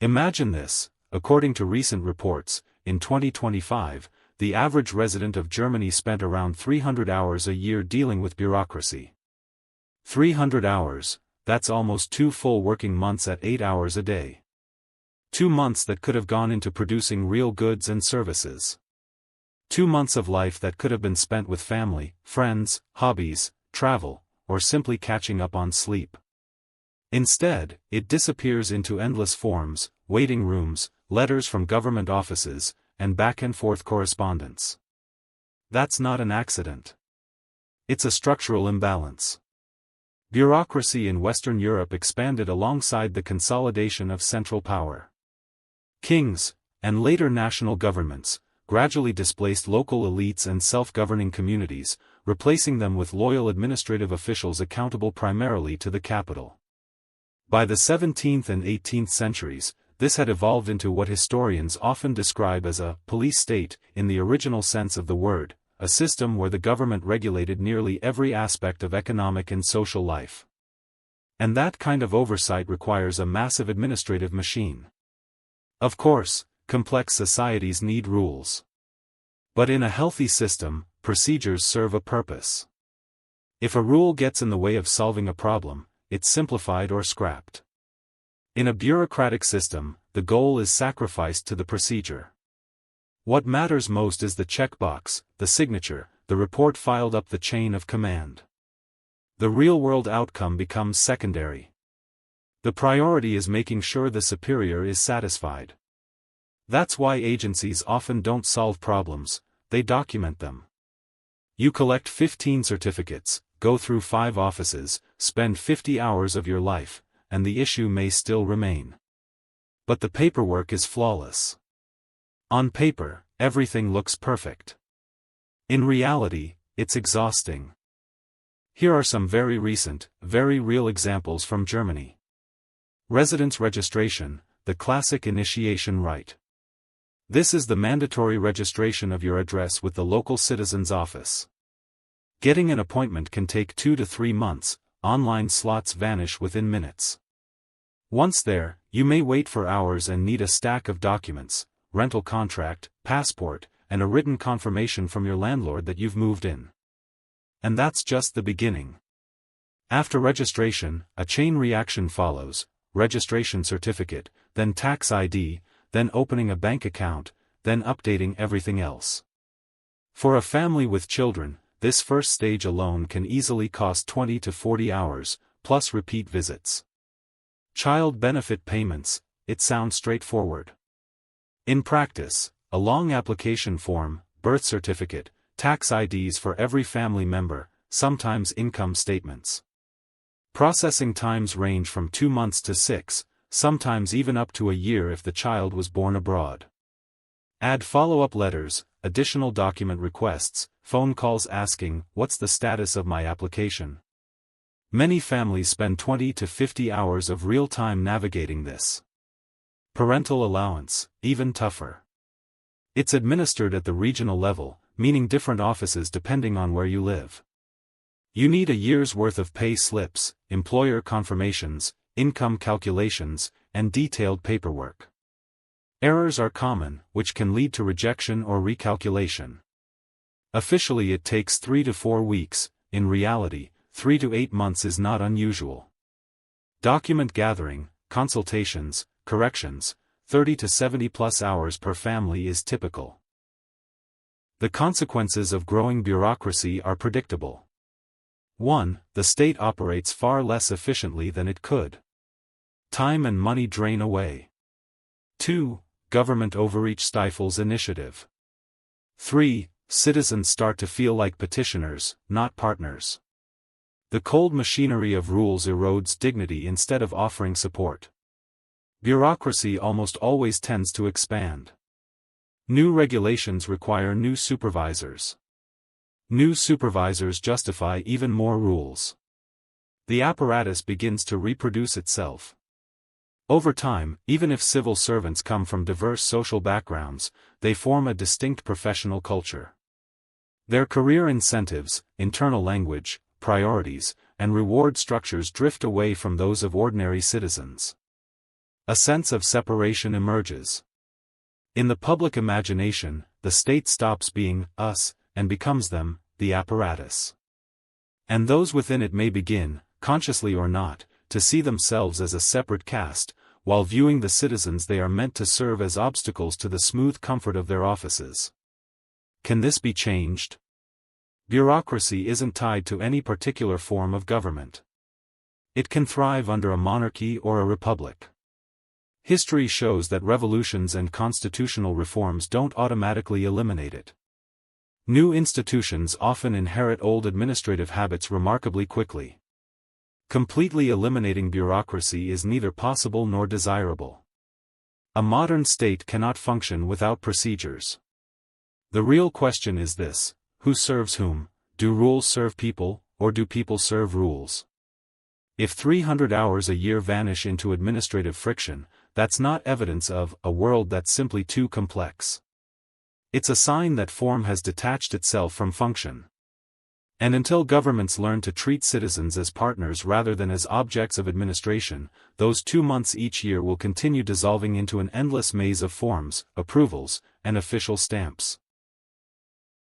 Imagine this, according to recent reports, in 2025, the average resident of Germany spent around 300 hours a year dealing with bureaucracy. 300 hours, that's almost 2 full working months at 8 hours a day. 2 months that could have gone into producing real goods and services. 2 months of life that could have been spent with family, friends, hobbies, travel, or simply catching up on sleep. Instead, it disappears into endless forms, waiting rooms, letters from government offices, and back-and-forth correspondence. That's not an accident. It's a structural imbalance. Bureaucracy in Western Europe expanded alongside the consolidation of central power. Kings, and later national governments, gradually displaced local elites and self-governing communities, replacing them with loyal administrative officials accountable primarily to the capital. By the 17th and 18th centuries, this had evolved into what historians often describe as a police state, in the original sense of the word, a system where the government regulated nearly every aspect of economic and social life. And that kind of oversight requires a massive administrative machine. Of course, complex societies need rules. But in a healthy system, procedures serve a purpose. If a rule gets in the way of solving a problem, it's simplified or scrapped. In a bureaucratic system, the goal is sacrificed to the procedure. What matters most is the checkbox, the signature, the report filed up the chain of command. The real-world outcome becomes secondary. The priority is making sure the superior is satisfied. That's why agencies often don't solve problems, they document them. You collect 15 certificates, go through 5 offices, spend 50 hours of your life, and the issue may still remain. But the paperwork is flawless. On paper, everything looks perfect. In reality, it's exhausting. Here are some very recent, very real examples from Germany. Residence registration, the classic initiation rite. This is the mandatory registration of your address with the local citizen's office. Getting an appointment can take 2 to 3 months, online slots vanish within minutes. Once there, you may wait for hours and need a stack of documents, rental contract, passport, and a written confirmation from your landlord that you've moved in. And that's just the beginning. After registration, a chain reaction follows: registration certificate, then tax ID, then opening a bank account, then updating everything else. For a family with children, this first stage alone can easily cost 20 to 40 hours, plus repeat visits. Child benefit payments, it sounds straightforward. In practice, a long application form, birth certificate, tax IDs for every family member, sometimes income statements. Processing times range from 2 months to 6, sometimes even up to a year if the child was born abroad. Add follow-up letters, additional document requests, phone calls asking, "What's the status of my application?" Many families spend 20 to 50 hours of real-time navigating this. Parental allowance, even tougher. It's administered at the regional level, meaning different offices depending on where you live. You need a year's worth of pay slips, employer confirmations, income calculations, and detailed paperwork. Errors are common, which can lead to rejection or recalculation. Officially it takes 3 to 4 weeks, in reality, 3 to 8 months is not unusual. Document gathering, consultations, corrections, 30 to 70 plus hours per family is typical. The consequences of growing bureaucracy are predictable. 1. The state operates far less efficiently than it could. Time and money drain away. 2. Government overreach stifles initiative. 3. Citizens start to feel like petitioners, not partners. The cold machinery of rules erodes dignity instead of offering support. Bureaucracy almost always tends to expand. New regulations require new supervisors. New supervisors justify even more rules. The apparatus begins to reproduce itself. Over time, even if civil servants come from diverse social backgrounds, they form a distinct professional culture. Their career incentives, internal language, priorities, and reward structures drift away from those of ordinary citizens. A sense of separation emerges. In the public imagination, the state stops being us and becomes them, the apparatus. And those within it may begin, consciously or not, to see themselves as a separate caste, while viewing the citizens they are meant to serve as obstacles to the smooth comfort of their offices. Can this be changed? Bureaucracy isn't tied to any particular form of government. It can thrive under a monarchy or a republic. History shows that revolutions and constitutional reforms don't automatically eliminate it. New institutions often inherit old administrative habits remarkably quickly. Completely eliminating bureaucracy is neither possible nor desirable. A modern state cannot function without procedures. The real question is this: who serves whom? Do rules serve people, or do people serve rules? If 300 hours a year vanish into administrative friction, that's not evidence of a world that's simply too complex. It's a sign that form has detached itself from function. And until governments learn to treat citizens as partners rather than as objects of administration, those 2 months each year will continue dissolving into an endless maze of forms, approvals, and official stamps.